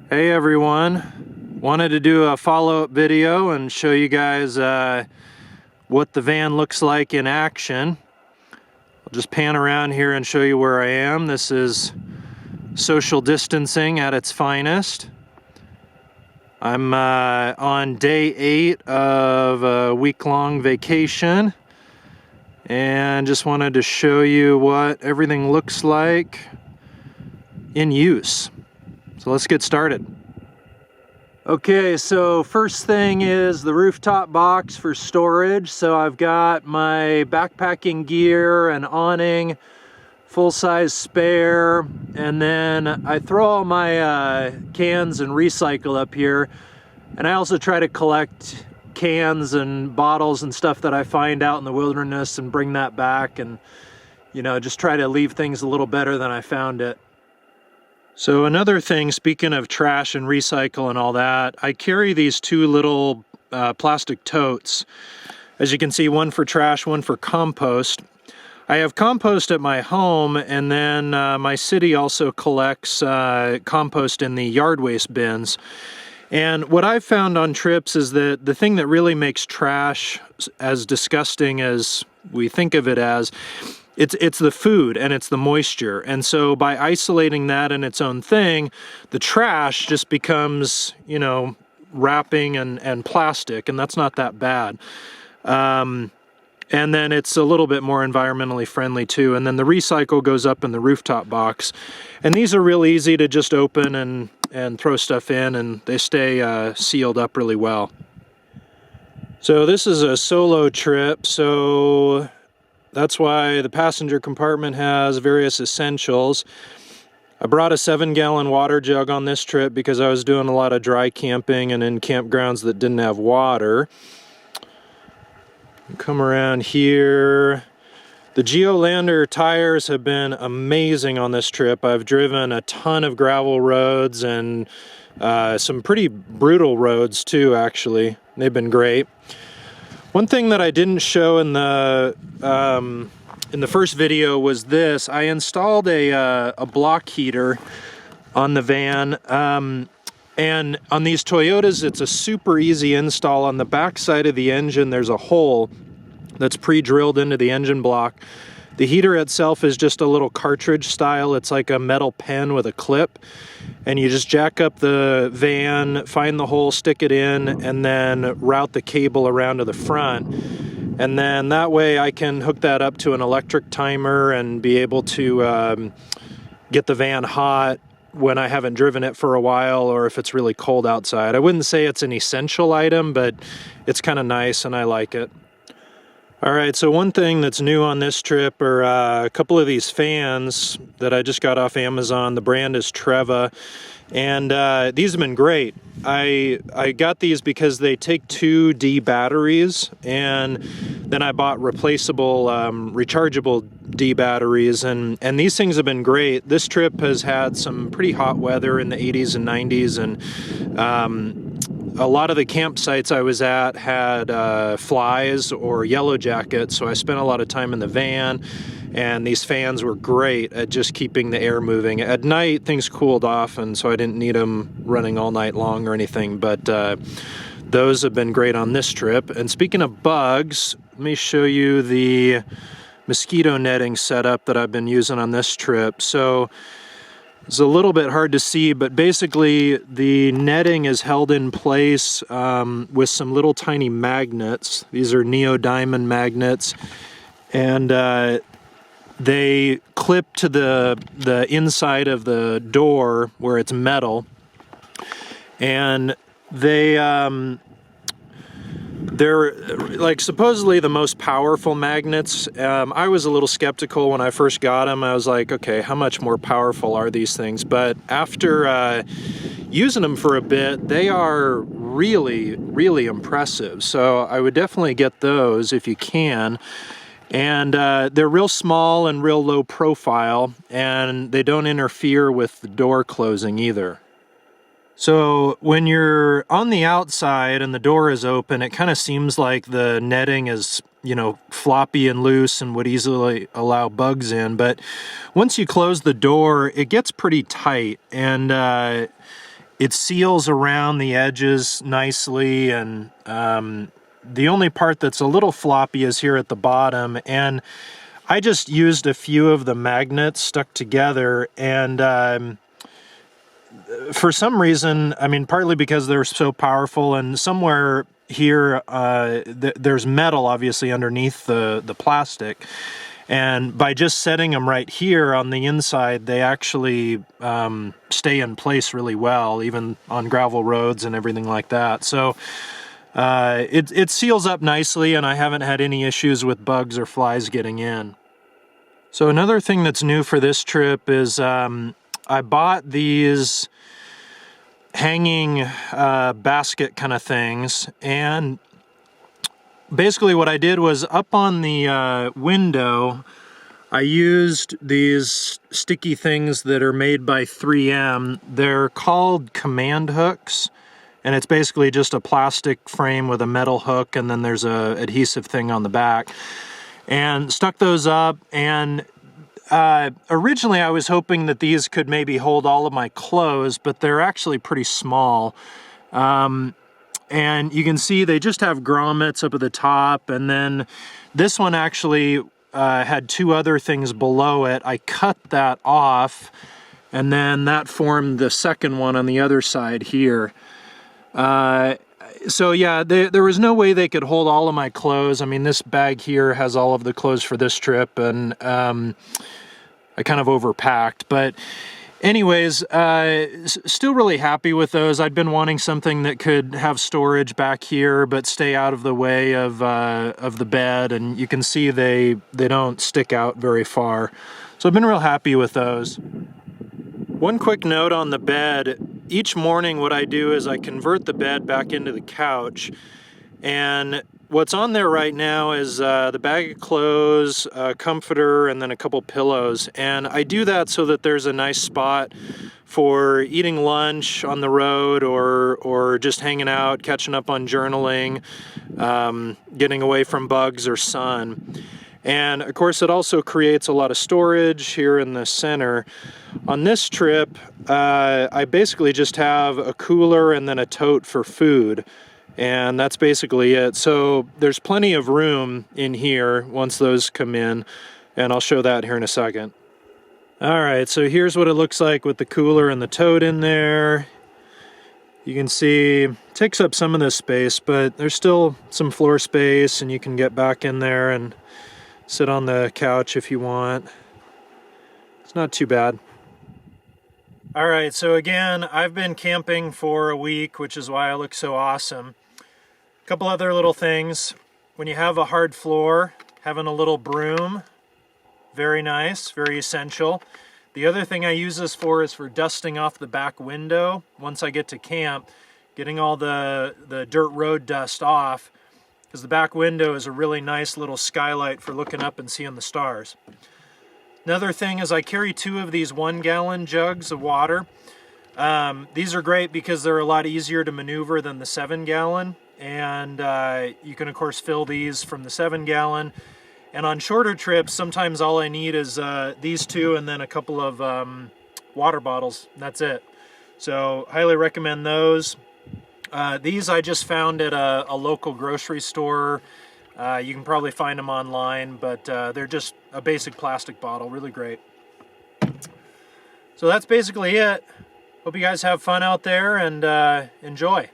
Hey everyone, wanted to do a follow-up video and show you guys what the van looks like in action. I'll just pan around here and show you where I am. This is social distancing at its finest. I'm on day 8 of a week-long vacation and just wanted to show you what everything looks like in use. So let's get started. Okay, so first thing is the rooftop box for storage. So I've got my backpacking gear, an awning, full-size spare, and then I throw all my cans and recycle up here. And I also try to collect cans and bottles and stuff that I find out in the wilderness and bring that back and, you know, just try to leave things a little better than I found it. So another thing, speaking of trash and recycle and all that, I carry these two little plastic totes. As you can see, one for trash, one for compost. I have compost at my home, and then my city also collects compost in the yard waste bins. And what I've found on trips is that the thing that really makes trash as disgusting as we think of it as, it's the food and it's the moisture. And so by isolating that in its own thing, the trash just becomes, you know, wrapping and plastic, and that's not that bad. And then it's a little bit more environmentally friendly too. And then the recycle goes up in the rooftop box. And these are real easy to just open and throw stuff in, and they stay sealed up really well. So this is a solo trip, so that's why the passenger compartment has various essentials. I brought a 7-gallon water jug on this trip because I was doing a lot of dry camping and in campgrounds that didn't have water. Come around here. The Geolander tires have been amazing on this trip. I've driven a ton of gravel roads and some pretty brutal roads too, actually. They've been great. One thing that I didn't show in the first video was this. I installed a block heater on the van, and on these Toyotas it's a super easy install. On the back side of the engine there's a hole that's pre-drilled into the engine block. The heater itself is just a little cartridge style. It's like a metal pen with a clip, and you just jack up the van, find the hole, stick it in, and then route the cable around to the front. And then that way I can hook that up to an electric timer and be able to get the van hot when I haven't driven it for a while, or if it's really cold outside. I wouldn't say it's an essential item, but it's kind of nice and I like it. All right, so one thing that's new on this trip are a couple of these fans that I just got off Amazon. The brand is Treva, and these have been great. I got these because they take 2 D batteries, and then I bought replaceable, rechargeable D batteries, and these things have been great. This trip has had some pretty hot weather in the 80s and 90s, and a lot of the campsites I was at had flies or yellow jackets, so I spent a lot of time in the van, and these fans were great at just keeping the air moving. At night, things cooled off, and so I didn't need them running all night long or anything, but those have been great on this trip. And speaking of bugs, let me show you the mosquito netting setup that I've been using on this trip. So it's a little bit hard to see, but basically the netting is held in place with some little tiny magnets. These are neodymium magnets, and they clip to the inside of the door where it's metal, and they're like supposedly the most powerful magnets. I was a little skeptical when I first got them. I was like, okay, how much more powerful are these things? But after using them for a bit, they are really, really impressive. So I would definitely get those if you can. And they're real small and real low profile, and they don't interfere with the door closing either. So when you're on the outside and the door is open, it kind of seems like the netting is, you know, floppy and loose and would easily allow bugs in. But once you close the door, it gets pretty tight, and It seals around the edges nicely, and the only part that's a little floppy is here at the bottom, and I just used a few of the magnets stuck together, and for some reason, I mean, partly because they're so powerful, and somewhere here there's metal obviously underneath the plastic, and by just setting them right here on the inside, they actually stay in place really well, even on gravel roads and everything like that. So it seals up nicely, and I haven't had any issues with bugs or flies getting in. So another thing that's new for this trip is I bought these hanging basket kind of things, and basically what I did was up on the window, I used these sticky things that are made by 3M. They're called command hooks, and it's basically just a plastic frame with a metal hook, and then there's a adhesive thing on the back. And stuck those up, and originally I was hoping that these could maybe hold all of my clothes, but they're actually pretty small. And you can see they just have grommets up at the top, and then this one actually had two other things below it. I cut that off, and then that formed the second one on the other side here. So yeah, there was no way they could hold all of my clothes. I mean, this bag here has all of the clothes for this trip, and I kind of overpacked. But anyways, still really happy with those. I'd been wanting something that could have storage back here, but stay out of the way of the bed, and you can see they don't stick out very far. So I've been real happy with those. One quick note on the bed. Each morning what I do is I convert the bed back into the couch, and what's on there right now is the bag of clothes, a comforter, and then a couple pillows. And I do that so that there's a nice spot for eating lunch on the road, or just hanging out, catching up on journaling, getting away from bugs or sun. And of course it also creates a lot of storage here in the center. On this trip, I basically just have a cooler and then a tote for food, and that's basically it. So there's plenty of room in here once those come in, and I'll show that here in a second. Alright, so here's what it looks like with the cooler and the tote in there. You can see it takes up some of this space, but there's still some floor space, and you can get back in there and sit on the couch if you want. It's not too bad. Alright, so again, I've been camping for a week, which is why I look so awesome. A couple other little things. When you have a hard floor, having a little broom, very nice, very essential. The other thing I use this for is for dusting off the back window. Once I get to camp, getting all the dirt road dust off, because the back window is a really nice little skylight for looking up and seeing the stars. Another thing is I carry 2 of these 1-gallon jugs of water. These are great because they're a lot easier to maneuver than the 7-gallon, and you can of course fill these from the 7-gallon. And on shorter trips, sometimes all I need is these 2 and then a couple of water bottles, and that's it. So highly recommend those. These I just found at a local grocery store. You can probably find them online, but they're just a basic plastic bottle, really great. So that's basically it. Hope you guys have fun out there and enjoy.